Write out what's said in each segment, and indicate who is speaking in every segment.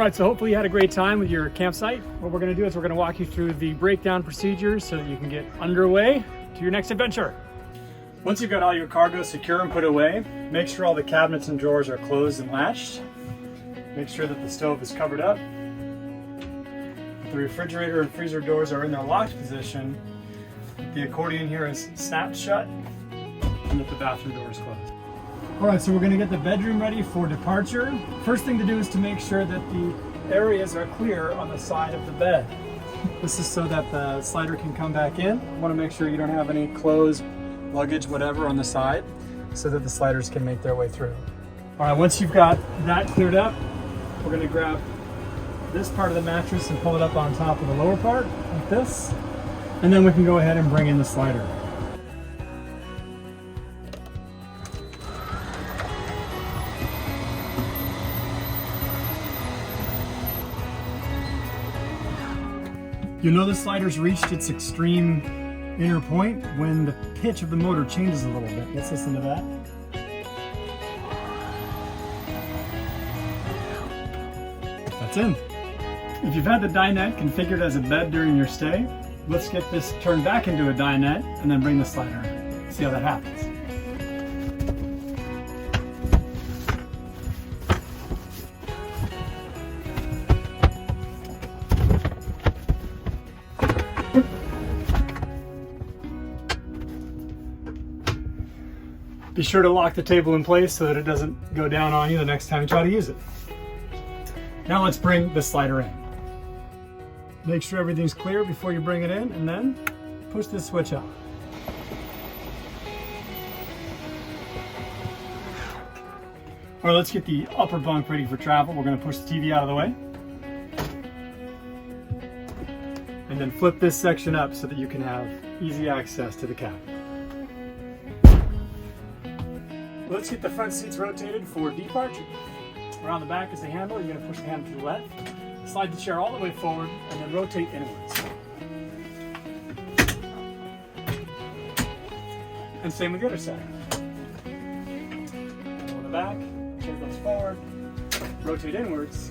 Speaker 1: right, so hopefully you had a great time with your campsite. What we're gonna do is we're gonna walk you through the breakdown procedures so that you can get underway to your next adventure. Once you've got all your cargo secure and put away, make sure all the cabinets and drawers are closed and latched. Make sure that the stove is covered up. The refrigerator and freezer doors are in their locked position. The accordion here is snapped shut, and that the bathroom door is closed. All right, so we're gonna get the bedroom ready for departure. First thing to do is to make sure that the areas are clear on the side of the bed. This is so that the slider can come back in. You wanna make sure you don't have any clothes, luggage, whatever on the side, so that the sliders can make their way through. All right, once you've got that cleared up, we're gonna grab this part of the mattress and pull it up on top of the lower part, like this. And then we can go ahead and bring in the slider. You'll know the slider's reached its extreme inner point when the pitch of the motor changes a little bit. Let's listen to that. That's in. If you've had the dinette configured as a bed during your stay, let's get this turned back into a dinette and then bring the slider in. See how that happens. Be sure to lock the table in place so that it doesn't go down on you the next time you try to use it. Now let's bring the slider in. Make sure everything's clear before you bring it in, and then push this switch out. All right, let's get the upper bunk ready for travel. We're going to push the TV out of the way. And then flip this section up so that you can have easy access to the cabin. Let's get the front seats rotated for departure. Around the back is the handle. You're going to push the handle to the left. Slide the chair all the way forward and then rotate inwards. And same with the other side. On the back, chair goes forward, rotate inwards,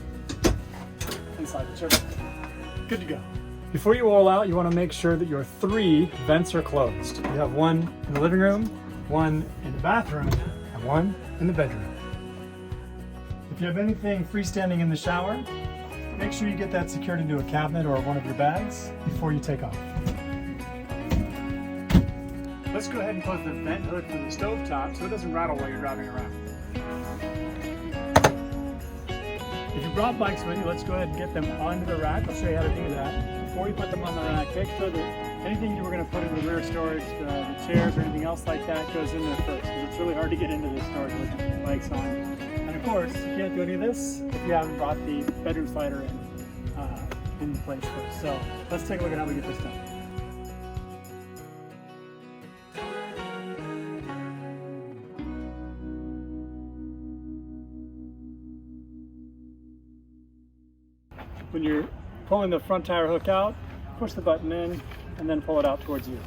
Speaker 1: and slide the chair back. Good to go. Before you roll out, you want to make sure that your 3 vents are closed. You have one in the living room, one in the bathroom, and one in the bedroom. If you have anything freestanding in the shower, make sure you get that secured into a cabinet or one of your bags before you take off. Let's go ahead and close the vent hood from the stove top so it doesn't rattle while you're driving around. If you brought bikes with you, let's go ahead and get them onto the rack. I'll show you how to do that. Before you put them on the rack, make sure that anything you were going to put in the rear storage, the chairs or anything else like that, goes in there first. Because it's really hard to get into this storage with your bikes on. And of course, you can't do any of this if you haven't brought the bedroom slider in place first. So let's take a look at how we get this done. When you're pulling the front tire hook out, push the button in and then pull it out towards you.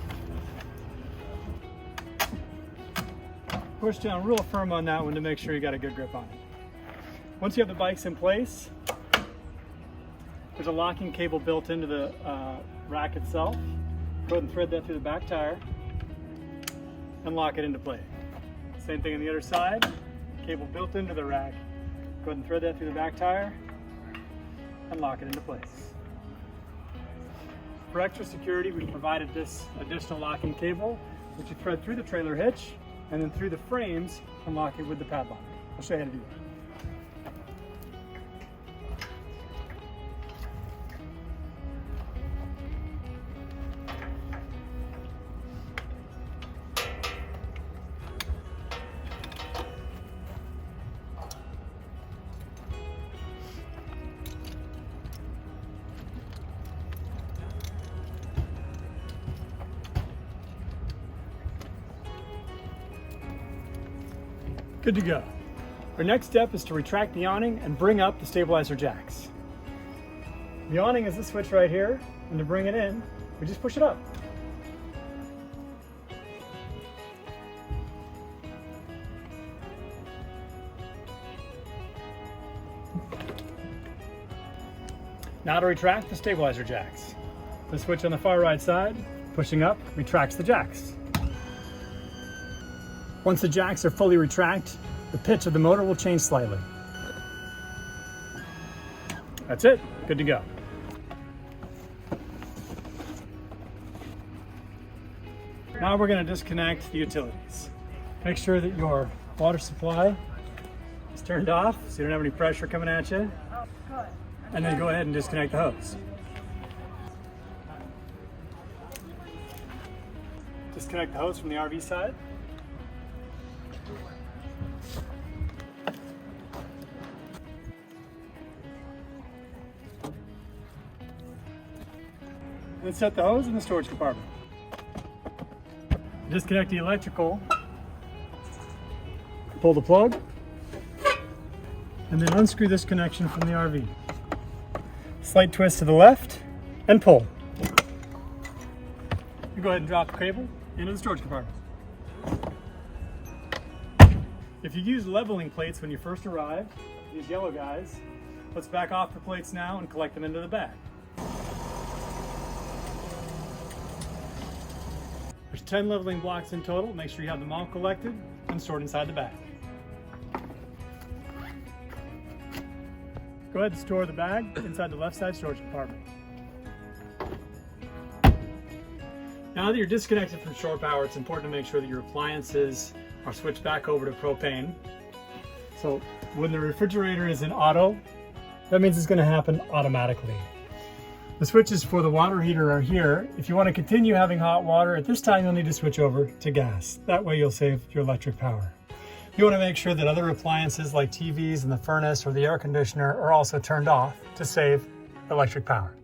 Speaker 1: Push down real firm on that one to make sure you got a good grip on it. Once you have the bikes in place, there's a locking cable built into the rack itself. Go ahead and thread that through the back tire and lock it into place. Same thing on the other side, cable built into the rack. Go ahead and thread that through the back tire and lock it into place. For extra security, we provided this additional locking cable, which you thread through the trailer hitch and then through the frames and lock it with the padlock. I'll show you how to do that. Good to go. Our next step is to retract the awning and bring up the stabilizer jacks. The awning is the switch right here, and to bring it in, we just push it up. Now to retract the stabilizer jacks. The switch on the far right side, pushing up, retracts the jacks. Once the jacks are fully retracted, the pitch of the motor will change slightly. That's it, good to go. Now we're going to disconnect the utilities. Make sure that your water supply is turned off so you don't have any pressure coming at you. And then go ahead and disconnect the hose. Disconnect the hose from the RV side. And set the hose in the storage compartment. Disconnect the electrical. Pull the plug. And then unscrew this connection from the RV. Slight twist to the left and pull. You go ahead and drop the cable into the storage compartment. If you use leveling plates when you first arrive, these yellow guys, let's back off the plates now and collect them into the bag. There's 10 leveling blocks in total. Make sure you have them all collected and stored inside the bag. Go ahead and store the bag inside the left side storage compartment. Now that you're disconnected from shore power, it's important to make sure that your appliances are switched back over to propane. So when the refrigerator is in auto, that means it's going to happen automatically. The switches for the water heater are here. If you want to continue having hot water, at this time you'll need to switch over to gas. That way you'll save your electric power. You want to make sure that other appliances like TVs and the furnace or the air conditioner are also turned off to save electric power.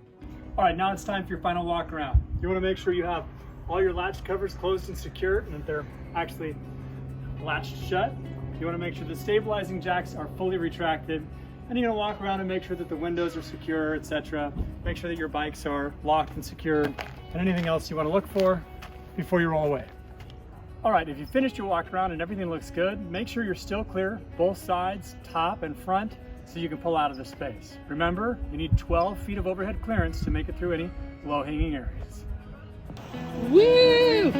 Speaker 1: All right, now it's time for your final walk around. You want to make sure you have all your latch covers closed and secured and that they're actually latched shut. You want to make sure the stabilizing jacks are fully retracted, and you're going to walk around and make sure that the windows are secure, etc. Make sure that your bikes are locked and secured, and anything else you want to look for before you roll away. All right, if you finished your walk around and everything looks good, make sure you're still clear, both sides, top and front, so you can pull out of the space. Remember, you need 12 feet of overhead clearance to make it through any low-hanging areas.
Speaker 2: Woo!